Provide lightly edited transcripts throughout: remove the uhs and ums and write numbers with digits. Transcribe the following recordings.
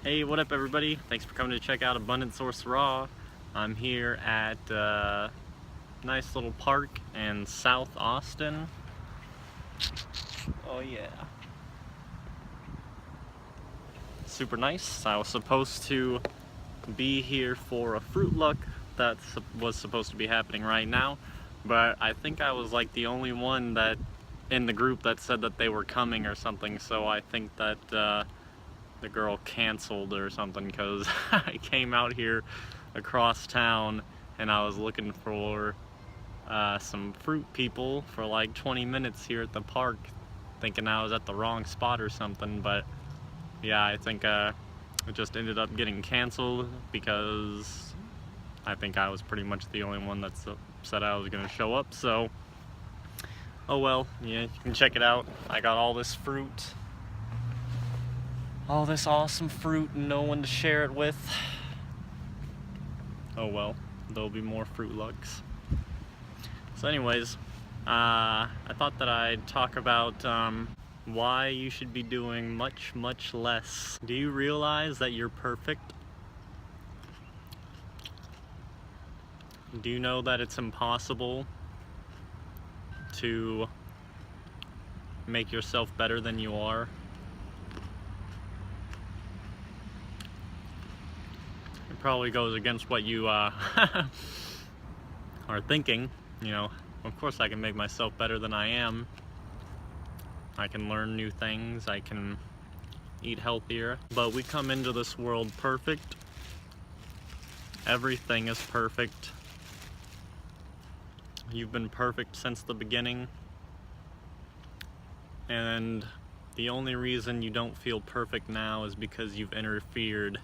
Hey, what up everybody? Thanks for coming to check out Abundant Source Raw. I'm here at a nice little park in South Austin. Oh yeah. Super nice. I was supposed to be here for a fruit luck that was supposed to be happening right now, but I think I was like the only one that in the group that said that they were coming or something, so I think that the girl canceled or something, because I came out here across town and I was looking for some fruit people for like 20 minutes here at the park, thinking I was at the wrong spot or something. But yeah, I think it just ended up getting canceled because I think I was pretty much the only one that said I was gonna show up. So oh well, yeah, you can check it out. I got all this fruit, all this awesome fruit, and no one to share it with. Oh well, there'll be more fruit lugs. So anyways, I thought that I'd talk about why you should be doing much less. Do you realize that you're perfect? Do you know that it's impossible to make yourself better than you are? It probably goes against what you are thinking. You know, of course I can make myself better than I am. I can learn new things, I can eat healthier, but we come into this world perfect. Everything is perfect. You've been perfect since the beginning, and the only reason you don't feel perfect now is because you've interfered.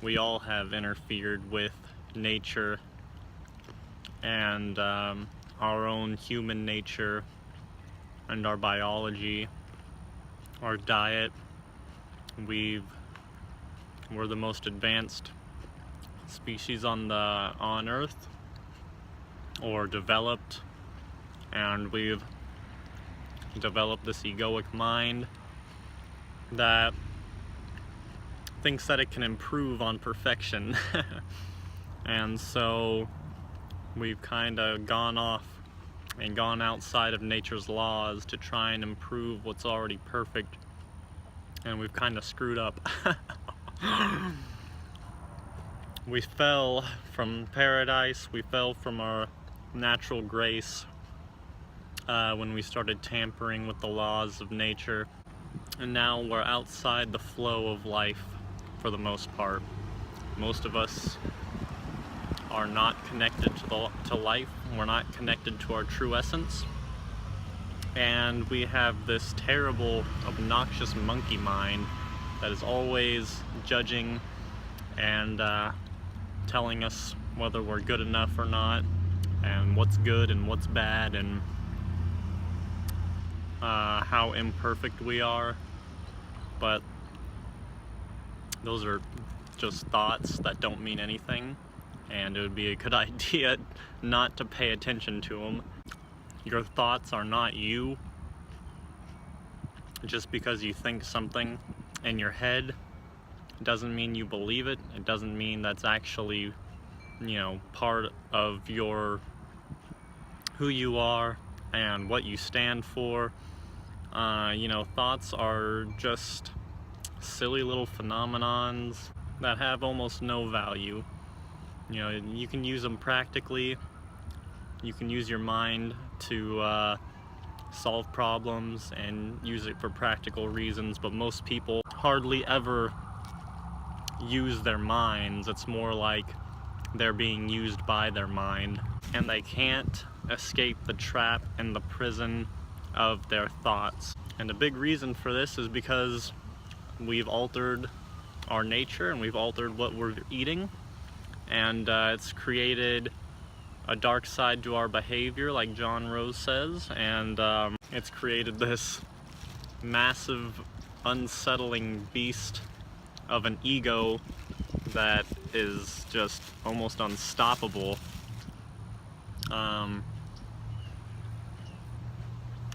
We all have interfered with nature and our own human nature and our biology, our diet. We're the most advanced species on Earth, or developed, and we've developed this egoic mind that thinks that it can improve on perfection. And so we've kind of gone off and gone outside of nature's laws to try and improve what's already perfect, and we've kind of screwed up. We fell from paradise, we fell from our natural grace when we started tampering with the laws of nature, and now we're outside the flow of life for the most part. Most of us are not connected to life. We're not connected to our true essence, and we have this terrible, obnoxious monkey mind that is always judging and telling us whether we're good enough or not, and what's good and what's bad, and how imperfect we are. But those are just thoughts that don't mean anything, and it would be a good idea not to pay attention to them. Your thoughts are not you. Just because you think something in your head doesn't mean you believe it. It doesn't mean that's actually, you know, part of who you are and what you stand for. You know, thoughts are just silly little phenomenons that have almost no value. You know, you can use them practically. You can use your mind to solve problems and use it for practical reasons, but most people hardly ever use their minds. It's more like they're being used by their mind, and they can't escape the trap and the prison of their thoughts. And a big reason for this is because we've altered our nature and we've altered what we're eating, and it's created a dark side to our behavior, like John Rose says, and it's created this massive, unsettling beast of an ego that is just almost unstoppable.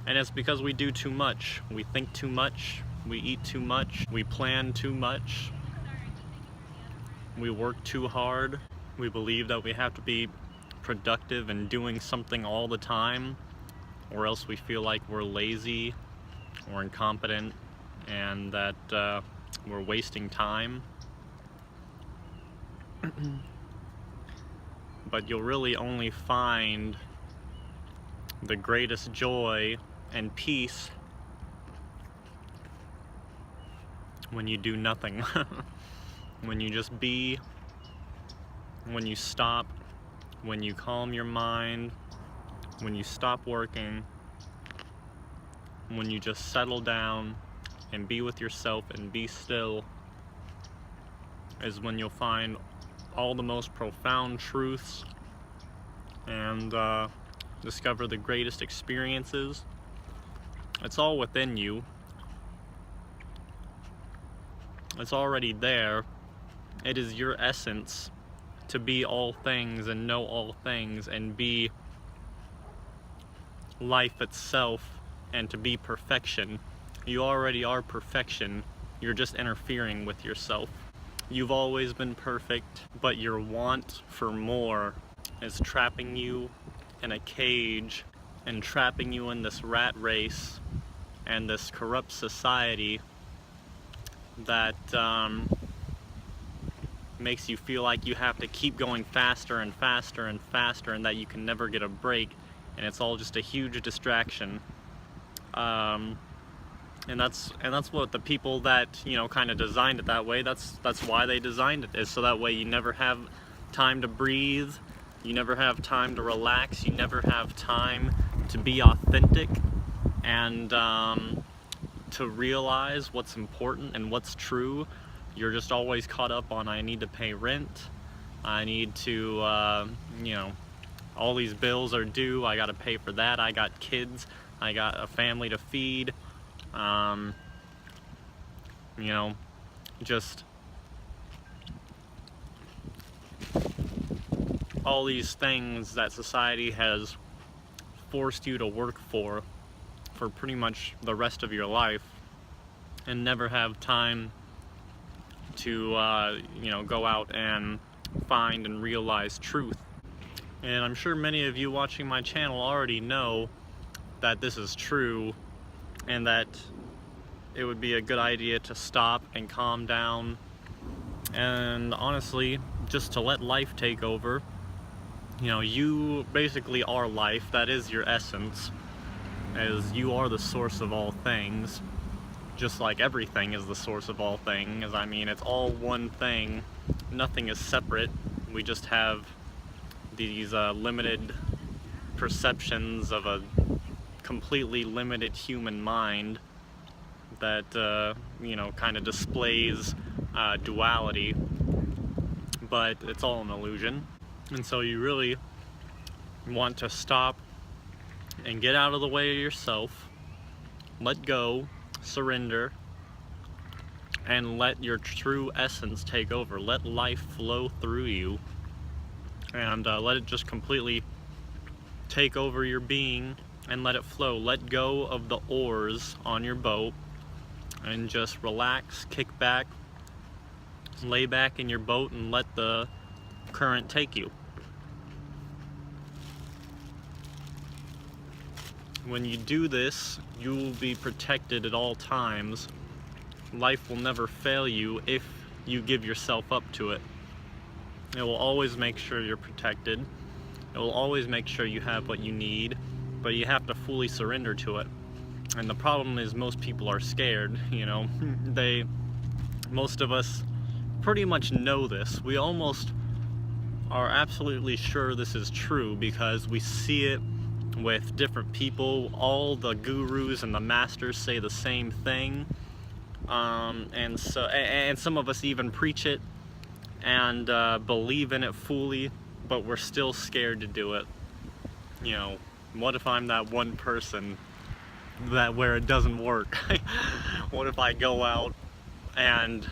And it's because we do too much. We think too much, We eat too much, we plan too much, we work too hard, we believe that we have to be productive and doing something all the time, or else we feel like we're lazy or incompetent and that we're wasting time. But you'll really only find the greatest joy and peace when you do nothing. When you just be, when you stop, when you calm your mind, when you stop working, when you just settle down and be with yourself and be still, is when you'll find all the most profound truths and discover the greatest experiences. It's all within you. It's already there. It is your essence to be all things and know all things and be life itself and to be perfection. You already are perfection. You're just interfering with yourself. You've always been perfect, but your want for more is trapping you in a cage and trapping you in this rat race and this corrupt society that makes you feel like you have to keep going faster and faster and faster and that you can never get a break, and it's all just a huge distraction. And that's what the people that, you know, kind of designed it that way, that's why they designed it, is so that way you never have time to breathe, you never have time to relax, you never have time to be authentic and to realize what's important and what's true. You're just always caught up on, I need to pay rent, I need to, you know, all these bills are due, I gotta pay for that, I got kids, I got a family to feed. You know, just all these things that society has forced you to work for pretty much the rest of your life, and never have time to, you know, go out and find and realize truth. And I'm sure many of you watching my channel already know that this is true, and that it would be a good idea to stop and calm down and honestly just to let life take over. You know, you basically are life. That is your essence, as you are the source of all things, just like everything is the source of all things. I mean, it's all one thing. Nothing is separate. We just have these limited perceptions of a completely limited human mind that, you know, kind of displays duality, but it's all an illusion. And so you really want to stop and get out of the way of yourself, let go, surrender, and let your true essence take over. Let life flow through you, and let it just completely take over your being and let it flow. Let go of the oars on your boat and just relax, kick back, lay back in your boat and let the current take you. When you do this, you will be protected at all times. Life will never fail you if you give yourself up to it. It will always make sure you're protected. It will always make sure you have what you need, but you have to fully surrender to it. And the problem is most people are scared, you know. Most of us pretty much know this. We almost are absolutely sure this is true because we see it with different people. All the gurus and the masters say the same thing, and some of us even preach it and believe in it fully, but we're still scared to do it. You know, what if I'm that one person where it doesn't work? What if I go out and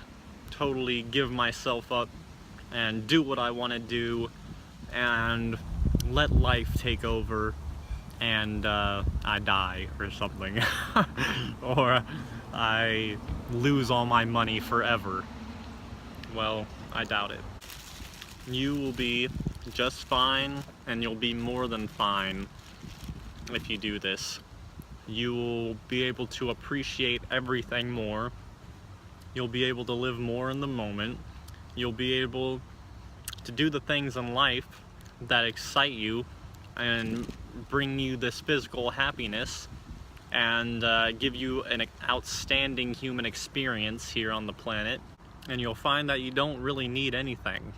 totally give myself up and do what I want to do and let life take over and I die or something? Or I lose all my money forever. Well, I doubt it. You will be just fine, and you'll be more than fine if you do this. You will be able to appreciate everything more. You'll be able to live more in the moment. You'll be able to do the things in life that excite you and bring you this physical happiness and give you an outstanding human experience here on the planet. And you'll find that you don't really need anything.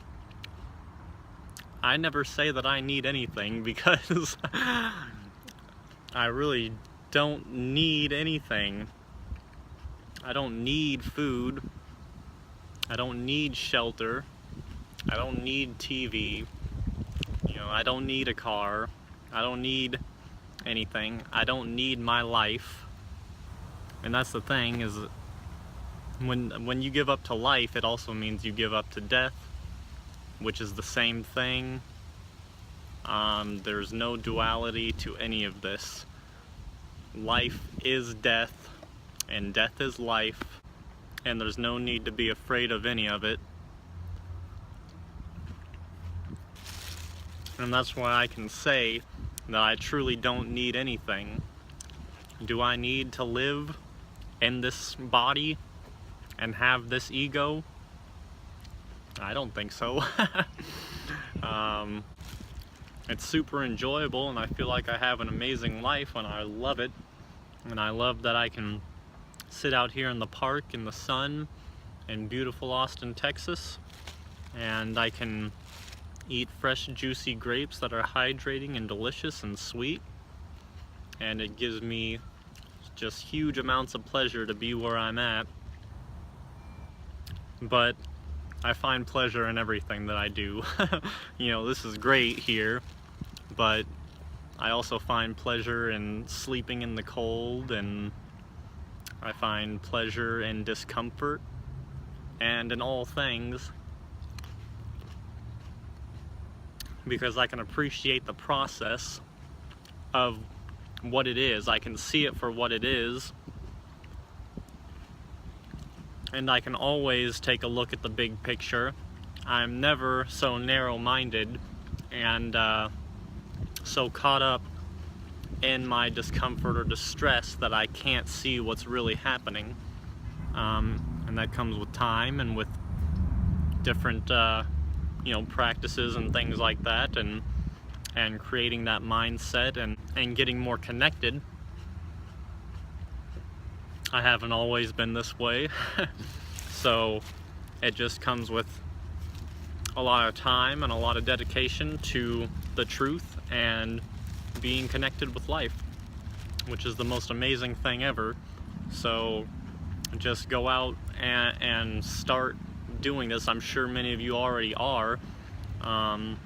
I never say that I need anything because I really don't need anything. I don't need food. I don't need shelter. I don't need TV. You know, I don't need a car. I don't need anything. I don't need my life. And that's the thing, is when you give up to life, it also means you give up to death, which is the same thing. There's no duality to any of this. Life is death, and death is life, and there's no need to be afraid of any of it. And that's why I can say that I truly don't need anything. Do I need to live in this body and have this ego? I don't think so. It's super enjoyable, and I feel like I have an amazing life, and I love it. And I love that I can sit out here in the park in the sun in beautiful Austin, Texas, and I can eat fresh, juicy grapes that are hydrating and delicious and sweet, and it gives me just huge amounts of pleasure to be where I'm at. But I find pleasure in everything that I do. You know, this is great here, but I also find pleasure in sleeping in the cold, and I find pleasure in discomfort, and in all things, because I can appreciate the process of what it is. I can see it for what it is, and I can always take a look at the big picture. I'm never so narrow-minded and so caught up in my discomfort or distress that I can't see what's really happening. And that comes with time and with different you know, practices and things like that, and creating that mindset and getting more connected. I haven't always been this way. So it just comes with a lot of time and a lot of dedication to the truth and being connected with life, which is the most amazing thing ever. So just go out and start doing this. I'm sure many of you already are. And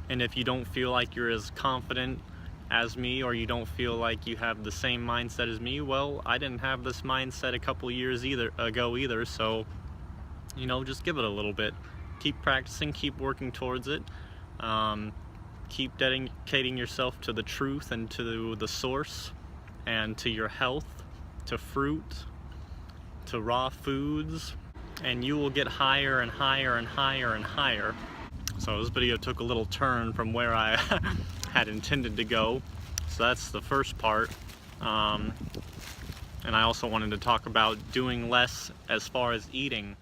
if you don't feel like you're as confident as me, or you don't feel like you have the same mindset as me, well, I didn't have this mindset a couple years ago either, so, you know, just give it a little bit. Keep practicing, keep working towards it, keep dedicating yourself to the truth and to the source, and to your health, to fruit, to raw foods, and you will get higher and higher and higher and higher. So this video took a little turn from where I had intended to go. So that's the first part. And I also wanted to talk about doing less as far as eating.